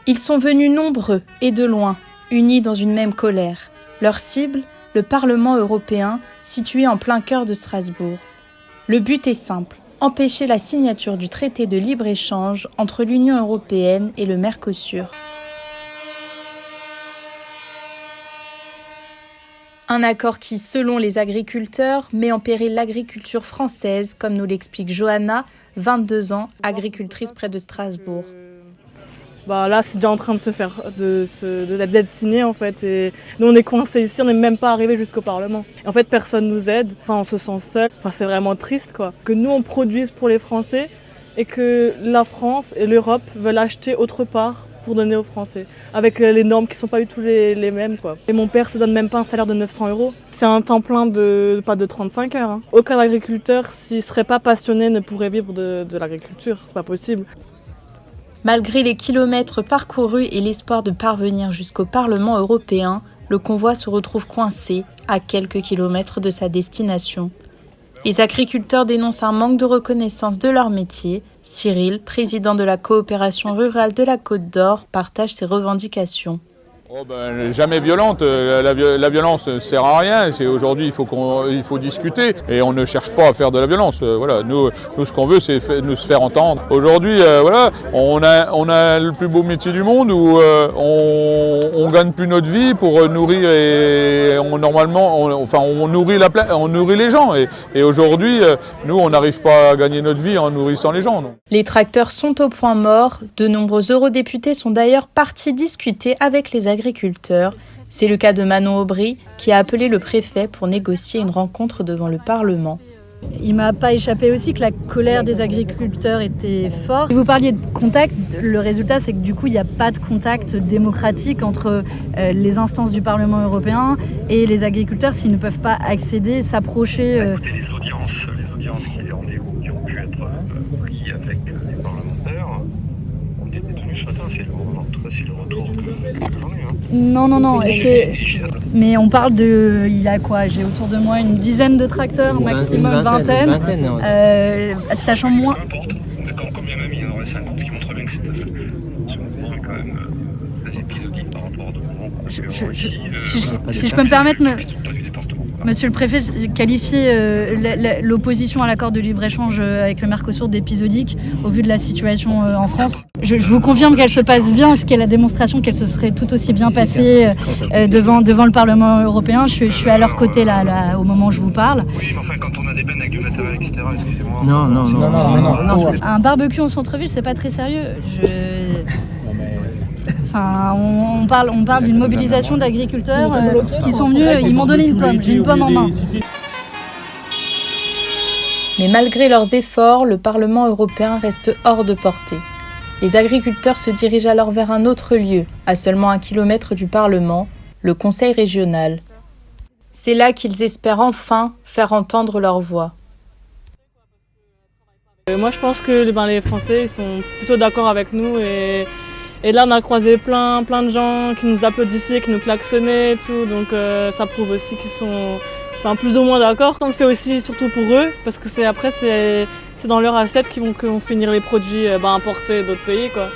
Ils sont venus nombreux et de loin, unis dans une même colère. Leur cible, le Parlement européen, situé en plein cœur de Strasbourg. Le but est simple, empêcher la signature du traité de libre-échange entre l'Union européenne et le Mercosur. Un accord qui, selon les agriculteurs, met en péril l'agriculture française, comme nous l'explique Johanna, 22 ans, agricultrice près de Strasbourg. Là, c'est déjà en train de se faire, d'être signé en fait. Et nous, on est coincés ici, on n'est même pas arrivés jusqu'au Parlement. Et en fait, personne nous aide. On se sent seul. C'est vraiment triste, quoi. Que nous, on produise pour les Français et que la France et l'Europe veulent acheter autre part pour donner aux Français, avec les normes qui ne sont pas du tout les mêmes, quoi. Et mon père se donne même pas un salaire de 900 €. C'est un temps plein pas de 35 heures. Hein. Aucun agriculteur, s'il ne serait pas passionné, ne pourrait vivre de l'agriculture. C'est pas possible. Malgré les kilomètres parcourus et l'espoir de parvenir jusqu'au Parlement européen, le convoi se retrouve coincé à quelques kilomètres de sa destination. Les agriculteurs dénoncent un manque de reconnaissance de leur métier. Cyril, président de la coopération rurale de la Côte d'Or, partage ses revendications. Jamais violente, la violence ne sert à rien. Aujourd'hui, il faut discuter et on ne cherche pas à faire de la violence. Nous, ce qu'on veut, c'est nous se faire entendre. Aujourd'hui, on a le plus beau métier du monde où on gagne plus notre vie pour nourrir et on nourrit les gens. Et aujourd'hui, nous, on n'arrive pas à gagner notre vie en nourrissant les gens. Non. Les tracteurs sont au point mort. De nombreux eurodéputés sont d'ailleurs partis discuter avec les agriculteurs. C'est le cas de Manon Aubry qui a appelé le préfet pour négocier une rencontre devant le Parlement. Il ne m'a pas échappé aussi que la colère des agriculteurs était forte. Vous parliez de contact, le résultat c'est que du coup il n'y a pas de contact démocratique entre les instances du Parlement européen et les agriculteurs s'ils ne peuvent pas accéder, s'approcher. Écoutez, les audiences qui ont pu être prises avec les parlementaires ont été tenues ce matin. C'est le retour que j'en ai. Non. Mais on parle de... Il y a quoi? J'ai autour de moi une dizaine de tracteurs, maximum une vingtaine. Sachant moins... Peu importe. D'accord, combien même il y en aurait 50, ce qui montre bien que ce mouvement est quand même très épisodique par rapport à d'autres mouvements. Si je peux me permettre... Monsieur le préfet qualifiait l'opposition à l'accord de libre-échange avec le Mercosur d'épisodique au vu de la situation en France. Je vous confirme qu'elle se passe bien, ce qui est la démonstration qu'elle se serait tout aussi bien passée devant le Parlement européen. Je suis à leur côté là, au moment où je vous parle. Oui, mais enfin, quand on a des bennes avec du matériel, etc., excusez-moi. Non. Un barbecue en centre-ville, c'est pas très sérieux. On parle d'une mobilisation d'agriculteurs qui sont venus, ils m'ont donné une pomme, j'ai une pomme en main. Mais malgré leurs efforts, le Parlement européen reste hors de portée. Les agriculteurs se dirigent alors vers un autre lieu, à seulement 1 kilomètre du Parlement, le Conseil régional. C'est là qu'ils espèrent enfin faire entendre leur voix. Moi je pense que les Français ils sont plutôt d'accord avec nous et là on a croisé plein de gens qui nous applaudissaient, qui nous klaxonnaient et tout, donc ça prouve aussi qu'ils sont plus ou moins d'accord. On le fait aussi surtout pour eux, parce que c'est dans leur assiette qu'ils vont finir les produits importés d'autres pays, quoi.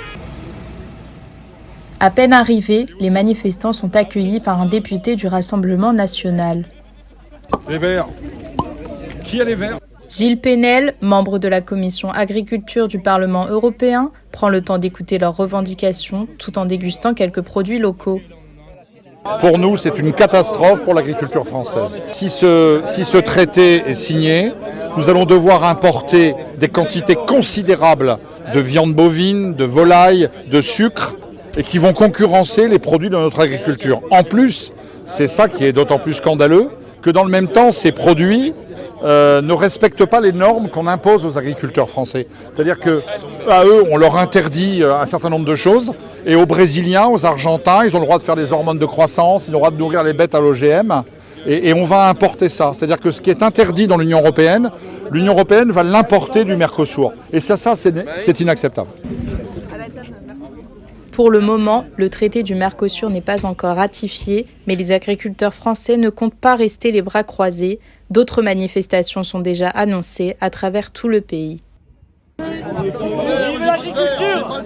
À peine arrivés, les manifestants sont accueillis par un député du Rassemblement national. Les Verts. Qui a les Verts ? Gilles Pénel, membre de la commission agriculture du Parlement européen, prend le temps d'écouter leurs revendications tout en dégustant quelques produits locaux. Pour nous, c'est une catastrophe pour l'agriculture française. Si ce traité est signé, nous allons devoir importer des quantités considérables de viande bovine, de volaille, de sucre, et qui vont concurrencer les produits de notre agriculture. En plus, c'est ça qui est d'autant plus scandaleux, que dans le même temps, ces produits ne respectent pas les normes qu'on impose aux agriculteurs français. C'est-à-dire qu'à eux, on leur interdit un certain nombre de choses, et aux Brésiliens, aux Argentins, ils ont le droit de faire des hormones de croissance, ils ont le droit de nourrir les bêtes à l'OGM, et on va importer ça. C'est-à-dire que ce qui est interdit dans l'Union européenne va l'importer du Mercosur. Et ça c'est inacceptable. Pour le moment, le traité du Mercosur n'est pas encore ratifié, mais les agriculteurs français ne comptent pas rester les bras croisés. D'autres manifestations sont déjà annoncées à travers tout le pays. Vive l'agriculture !